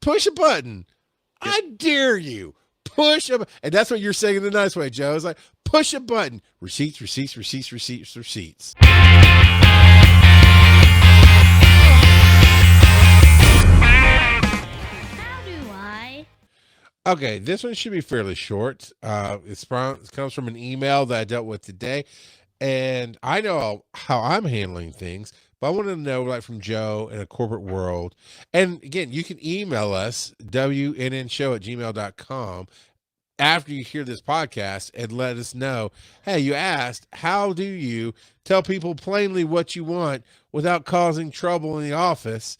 Push a button. Yep. I dare you. Push a, and that's what you're saying in the nice way, Joe. It's like push a button. Receipts, receipts, receipts, receipts, receipts. How do I? Okay, this one should be fairly short. It comes from an email that I dealt with today, and I know how I'm handling things, but I wanted to know, like, from Joe in a corporate world. And again, you can email us, wnnshow@gmail.com, after you hear this podcast and let us know, hey, you asked, how do you tell people plainly what you want without causing trouble in the office?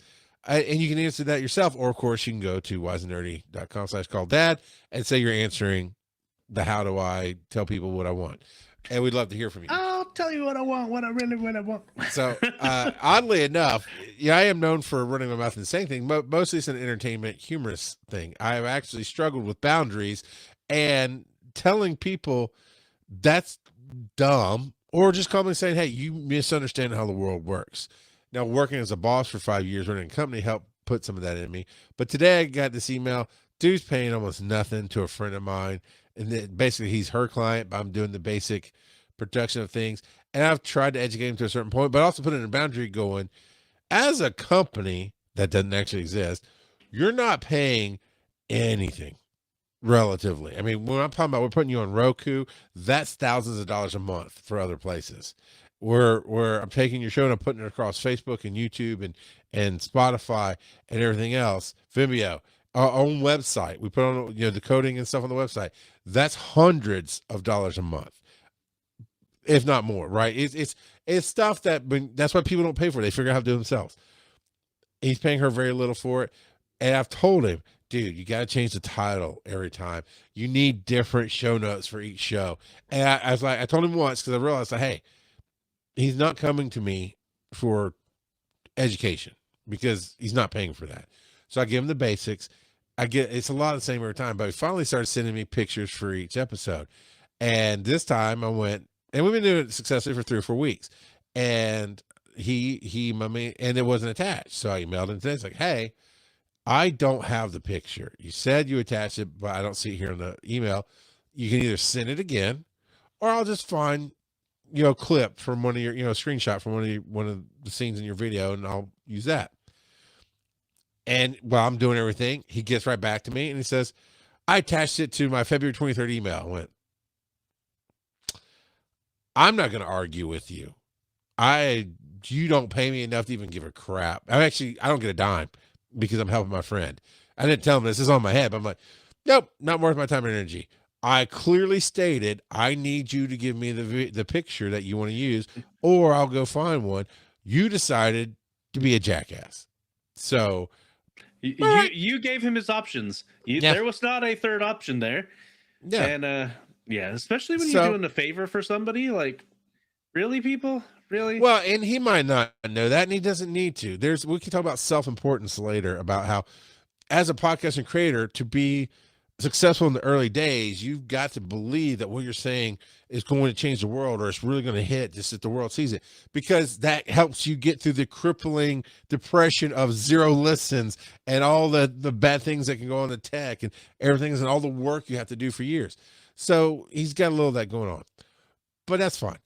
And you can answer that yourself. Or, of course, you can go to wiseandnerdy.com/call dad and say you're answering the how do I tell people what I want. And we'd love to hear from you. I'll tell you what I want, what I want. So, oddly enough, yeah, I am known for running my mouth and saying things. Mostly it's an entertainment, humorous thing. I have actually struggled with boundaries and telling people that's dumb, or just calmly saying, hey, you misunderstand how the world works. Now, working as a boss for 5 years, running a company helped put some of that in me. But today I got this email. Dude's paying almost nothing to a friend of mine. And then basically he's her client, but I'm doing the basic production of things. And I've tried to educate him to a certain point, but also put in a boundary going, as a company that doesn't actually exist, you're not paying anything relatively. I mean, when I'm talking about we're putting you on Roku, that's thousands of dollars a month for other places. Where I'm taking your show and I'm putting it across Facebook and YouTube and Spotify and everything else, Vimeo, our own website. We put on the coding and stuff on the website. That's hundreds of dollars a month, if not more. Right? It's stuff that's why people don't pay for it. They figure out how to do it themselves. He's paying her very little for it, and I've told him, dude, you got to change the title every time. You need different show notes for each show. And I was like, I told him once because I realized that, hey, he's not coming to me for education because he's not paying for that. So I give him the basics. It's a lot of the same every time, but he finally started sending me pictures for each episode. And this time I went, and we've been doing it successfully for 3 or 4 weeks. And he and it wasn't attached. So I emailed him today. It's like, hey, I don't have the picture. You said you attached it, but I don't see it here in the email. You can either send it again, or I'll just find clip from one of your, screenshot from one of the scenes in your video, and I'll use that. And while I'm doing everything, he gets right back to me and he says, I attached it to my February 23rd email. I went, I'm not going to argue with you. You don't pay me enough to even give a crap. I don't get a dime because I'm helping my friend. I didn't tell him this is on my head, but I'm like, nope, not worth my time and energy. I clearly stated I need you to give me the picture that you want to use, or I'll go find one. You decided to be a jackass. So you gave him his options. Yeah. There was not a third option there. Yeah. And especially when you're doing a favor for somebody, like, really, people? Really? Well, and he might not know that, and he doesn't need to. We can talk about self-importance later, about how, as a podcasting creator, to be successful in the early days, you've got to believe that what you're saying is going to change the world, or it's really going to hit just as the world sees it, because that helps you get through the crippling depression of 0 listens and all the bad things that can go on the tech and everything, and all the work you have to do for years. So he's got a little of that going on, but that's fine.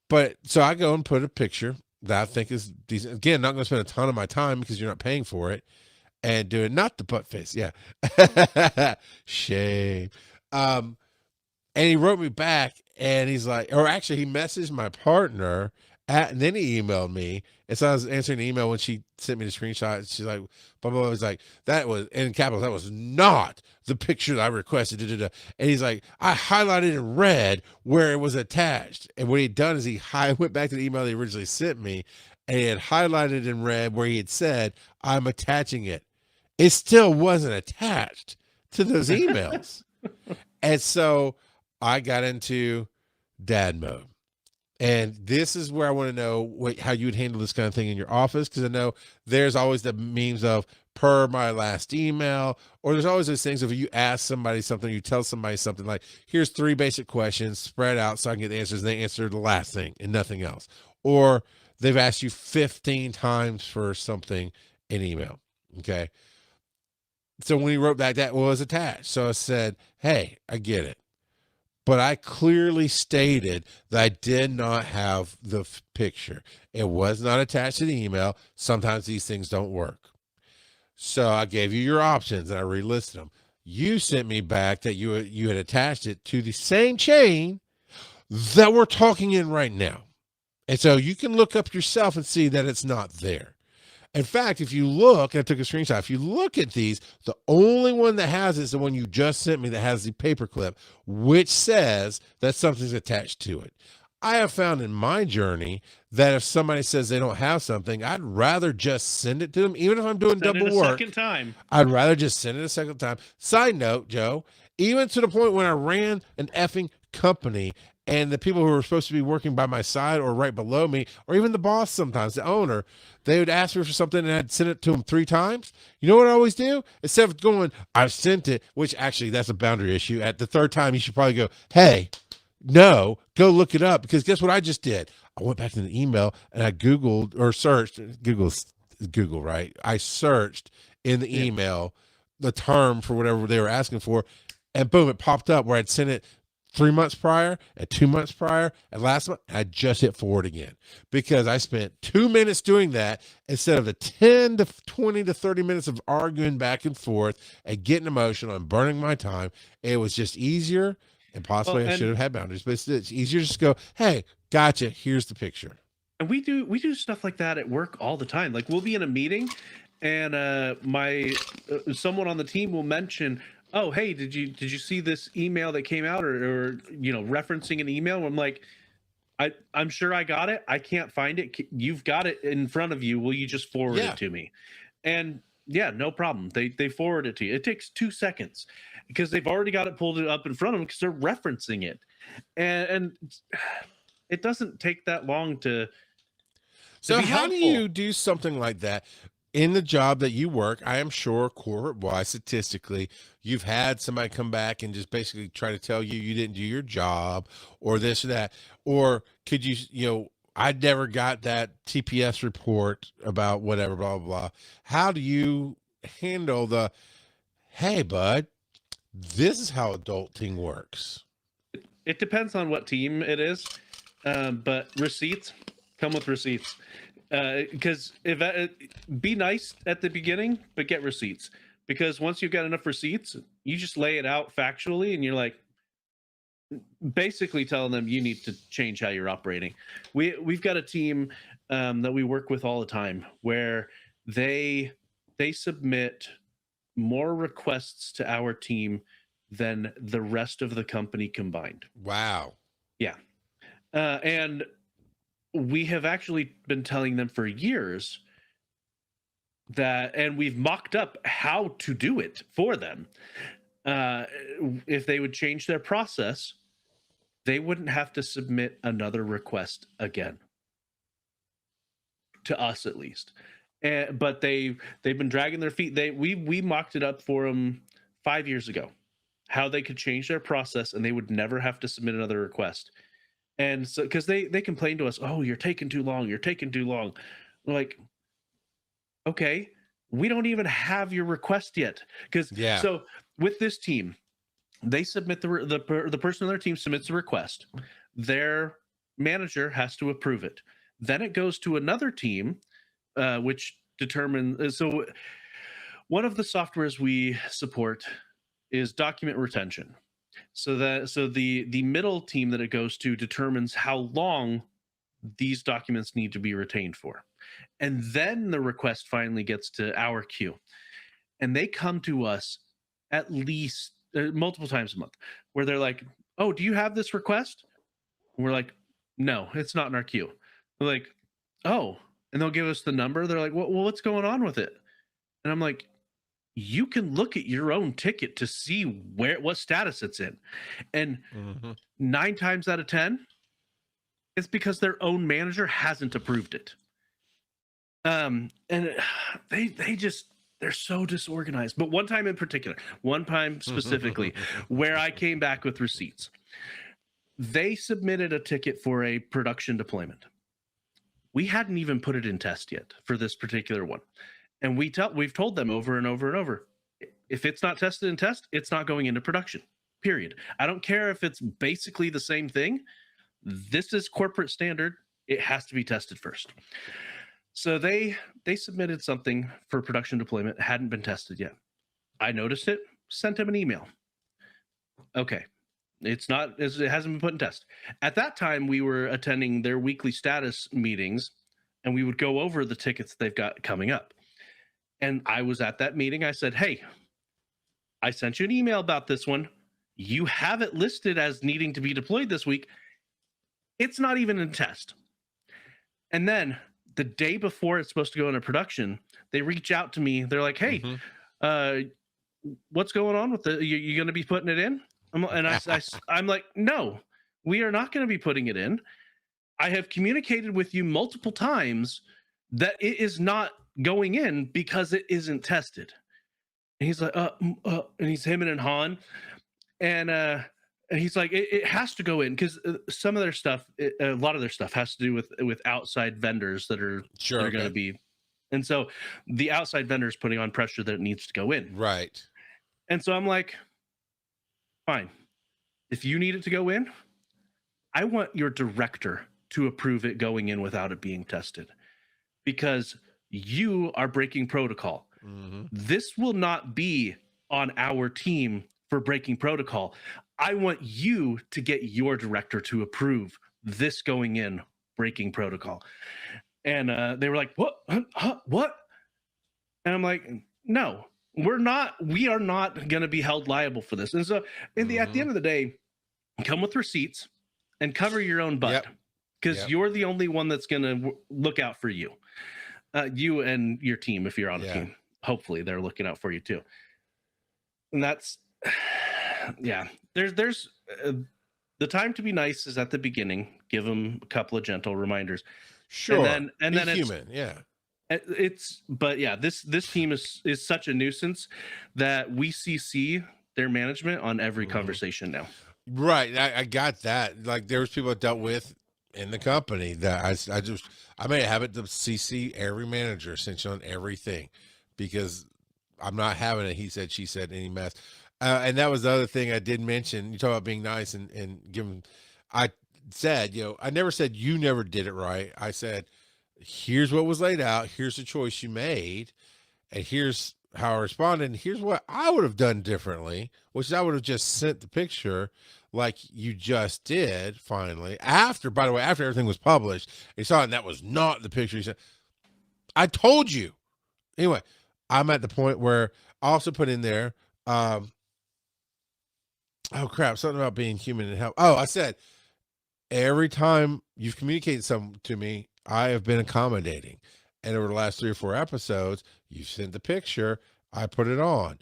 But so I go and put a picture that I think is decent. Again, not going to spend a ton of my time because you're not paying for it. And do it, not the butt face. Yeah. Shame. And he wrote me back and he's like, or actually he messaged my partner and then he emailed me. And so I was answering the email when she sent me the screenshot. She's like, blah, blah, blah. I was like, that was in capitals. That was not the picture that I requested. Da, da, da. And he's like, I highlighted in red where it was attached. And what he'd done is he went back to the email he originally sent me and he had highlighted in red where he had said, I'm attaching it. It still wasn't attached to those emails. And so I got into dad mode. And this is where I want to know how you would handle this kind of thing in your office, because I know there's always the memes of per my last email, or there's always those things of you ask somebody something, you tell somebody something like, here's 3 basic questions spread out so I can get the answers, and they answer the last thing and nothing else. Or they've asked you 15 times for something in email. Okay. So when he wrote back, that was attached. So I said, hey, I get it. But I clearly stated that I did not have the picture. It was not attached to the email. Sometimes these things don't work. So I gave you your options and I relisted them. You sent me back that you had attached it to the same chain that we're talking in right now. And so you can look up yourself and see that it's not there. In fact, if you look, I took a screenshot, if you look at these, the only one that has it is the one you just sent me that has the paperclip, which says that something's attached to it. I have found in my journey that if somebody says they don't have something, I'd rather just send it to them, even if I'm doing double work. Second time. I'd rather just send it a second time. Side note, Joe, even to the point when I ran an effing company and the people who were supposed to be working by my side or right below me, or even the boss sometimes, the owner, they would ask me for something and I'd send it to them 3 times. You know what I always do? Instead of going, I've sent it, which actually that's a boundary issue. At the 3rd time, you should probably go, hey, no, go look it up. Because guess what I just did? I went back to the email and I Googled or searched, Google, right? I searched in the email the term for whatever they were asking for, and boom, it popped up where I'd sent it 3 months prior and 2 months prior and last month. I just hit forward again because I spent 2 minutes doing that instead of the 10 to 20 to 30 minutes of arguing back and forth and getting emotional and burning my time. It was just easier, and possibly I should have had boundaries, but it's easier to just go, hey, gotcha, here's the picture. And we do stuff like that at work all the time. Like we'll be in a meeting and someone on the team will mention, oh, hey, did you see this email that came out or referencing an email? I'm like, I'm sure I got it. I can't find it. You've got it in front of you. Will you just forward it to me? And yeah, no problem. They forward it to you. It takes 2 seconds because they've already got it pulled up in front of them because they're referencing it. And it doesn't take that long to So be how helpful. do you do something like that in the job that you work? I am sure corporate-wise, statistically, you've had somebody come back and just basically try to tell you didn't do your job or this or that. Or could you, I never got that TPS report about whatever, blah, blah, blah. How do you handle the, hey, bud, this is how adulting works? It depends on what team it is, but receipts come with receipts. Because be nice at the beginning, but get receipts. Because once you've got enough receipts, you just lay it out factually, and you're like, basically telling them you need to change how you're operating. We've got a team that we work with all the time where they submit more requests to our team than the rest of the company combined. Wow. Yeah. And we have actually been telling them for years that, and we've mocked up how to do it for them. If they would change their process, they wouldn't have to submit another request again. To us, at least. But they've been dragging their feet. We mocked it up for them 5 years ago, how they could change their process and they would never have to submit another request. And so, because they complain to us, oh, you're taking too long. You're taking too long. We're like, okay, we don't even have your request yet. Because so with this team, they submit the person on their team submits the request. Their manager has to approve it. Then it goes to another team, which determines. So one of the softwares we support is document retention. So the middle team that it goes to determines how long these documents need to be retained for. And then the request finally gets to our queue. And they come to us at least multiple times a month where they're like, oh, do you have this request? And we're like, no, it's not in our queue. They're like, oh, and they'll give us the number. They're like, well, what's going on with it? And I'm like, you can look at your own ticket to see what status it's in. And 9 times out of 10, it's because their own manager hasn't approved it. And they're so disorganized. But one time in particular, one time specifically, where I came back with receipts, they submitted a ticket for a production deployment. We hadn't even put it in test yet for this particular one. And we've told them over and over and over, If it's not tested in test, it's not going into production. Period. I don't care if it's basically the same thing. This is corporate standard. It has to be tested first. So they submitted something for production deployment. It hadn't been tested yet. I noticed it, sent him an email. Okay. It hasn't been put in test. At that time, we were attending their weekly status meetings, and we would go over the tickets they've got coming up. And I was at that meeting. I said, hey, I sent you an email about this one. You have it listed as needing to be deployed this week. It's not even in test. And then the day before it's supposed to go into production, they reach out to me. They're like, hey, what's going on with you going to be putting it in? I'm like, no, we are not going to be putting it in. I have communicated with you multiple times that it is not going in because it isn't tested. And he's like, and he's hemming and hawing. And he's like, it has to go in because some of their stuff, a lot of their stuff has to do with outside vendors that are going to be. And so the outside vendor is putting on pressure that it needs to go in. Right. And so I'm like, fine. If you need it to go in, I want your director to approve it going in without it being tested because you are breaking protocol. This will not be on our team for breaking protocol. I want you to get your director to approve this going in, breaking protocol. And they were like, what? What? And I'm like, no, we are not going to be held liable for this. And so at the end of the day, come with receipts and cover your own butt because you're the only one that's going to look out for you. You and your team, if you're on a team, hopefully they're looking out for you too. And that's, there's the time to be nice is at the beginning. Give them a couple of gentle reminders. Sure. And then be human. This team is such a nuisance that we CC their management on every conversation now. Right. I got that. Like there was people I dealt with in the company that I made a habit to CC every manager essentially on everything because I'm not having it. He said, she said, any mess. And that was the other thing I did mention. You talk about being nice and giving. I said, I never said you never did it right. I said, here's what was laid out. Here's the choice you made. And here's how I responded. And here's what I would have done differently, which is I would have just sent the picture like you just did finally. After everything was published, he saw it and that was not the picture. He said, I told you. Anyway, I'm at the point where I also put in there, oh crap, something about being human and help. Oh, I said, every time you've communicated something to me, I have been accommodating. And over the last 3 or 4 episodes, you sent the picture, I put it on.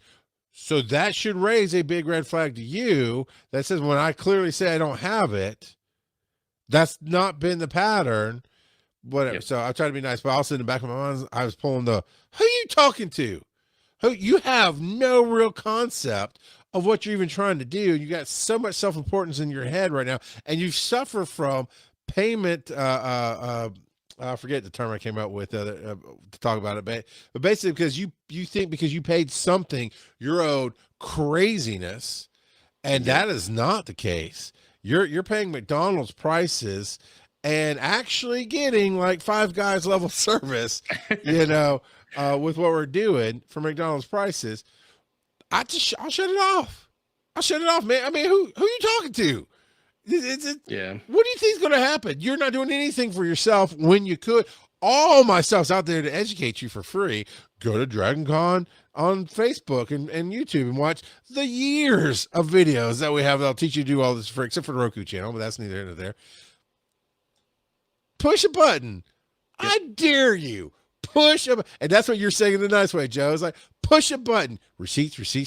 So that should raise a big red flag to you that says when I clearly say I don't have it, that's not been the pattern. Whatever. Yep. So I try to be nice, but also in the back of my mind, I was pulling who are you talking to? You have no real concept of what you're even trying to do. You got so much self-importance in your head right now, and you suffer from payment. I forget the term I came up with to talk about it, but basically because you think because you paid something, you're owed craziness, and that is not the case. You're paying McDonald's prices and actually getting like Five Guys level service, with what we're doing for McDonald's prices. I'll shut it off. I'll shut it off, man. I mean, who are you talking to? What do you think is going to happen? You're not doing anything for yourself when you could. All my stuff's out there to educate you for free. Go to Dragon Con on Facebook and YouTube and watch the years of videos that we have that'll teach you to do all this for free, except for the Roku channel, but that's neither here nor there. Push a button. Yep. I dare you. Push a button. And that's what you're saying in the nice way, Joe. It's like, push a button. Receipts.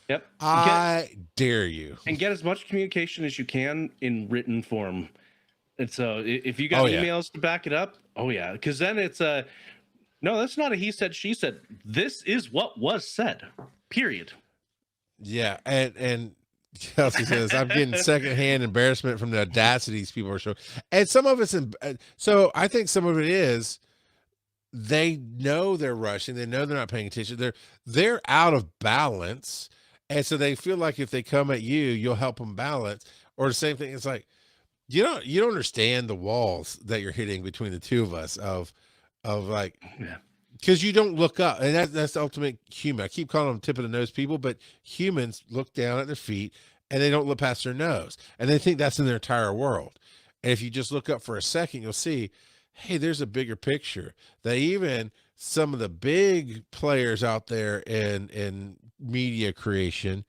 Yep. I dare you. And get as much communication as you can in written form. And so if you got emails to back it up, because then it's no, that's not a he said, she said. This is what was said, period. Yeah. And Kelsey says, I'm getting secondhand embarrassment from the audacity these people are showing. And some of it's, so I think some of it is they know they're rushing. They know they're not paying attention. They're out of balance. And so they feel like if they come at you, you'll help them balance. Or the same thing. It's like, you don't understand the walls that you're hitting between the two of us of like, Yeah. because you don't look up, and that's the ultimate human. I keep calling them tip of the nose people, but humans look down at their feet and they don't look past their nose, and they think that's in their entire world. And if you just look up for a second, you'll see, hey, there's a bigger picture. That even some of the big players out there in media creation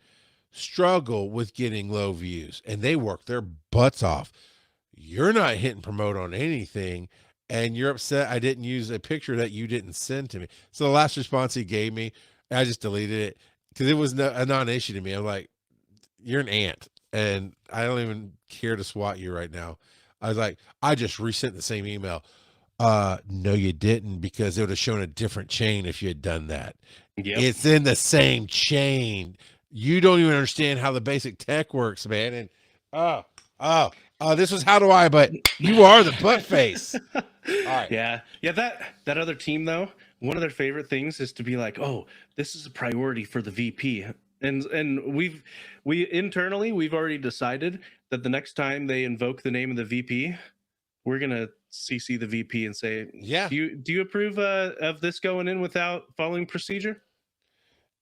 struggle with getting low views, and they work their butts off. You're not hitting promote on anything, and you're upset I didn't use a picture that you didn't send to me. So the last response he gave me, I just deleted it because it was a non-issue to me. I'm like, you're an ant, and I don't even care to swat you right now. I was like, I just resent the same email. No, you didn't, because it would have shown a different chain if you had done that. Yep. It's in the same chain. You don't even understand how the basic tech works, man. And this was how do I, but you are the butt face. All right. Yeah. That other team though, one of their favorite things is to be like, oh, this is a priority for the VP. And we internally, we've already decided that the next time they invoke the name of the VP, we're gonna CC the VP and say, Yeah. do you approve of this going in without following procedure?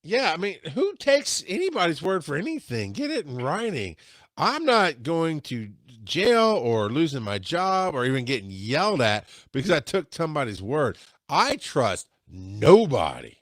Yeah, I mean, who takes anybody's word for anything? Get it in writing. I'm not going to jail or losing my job or even getting yelled at because I took somebody's word. I trust nobody.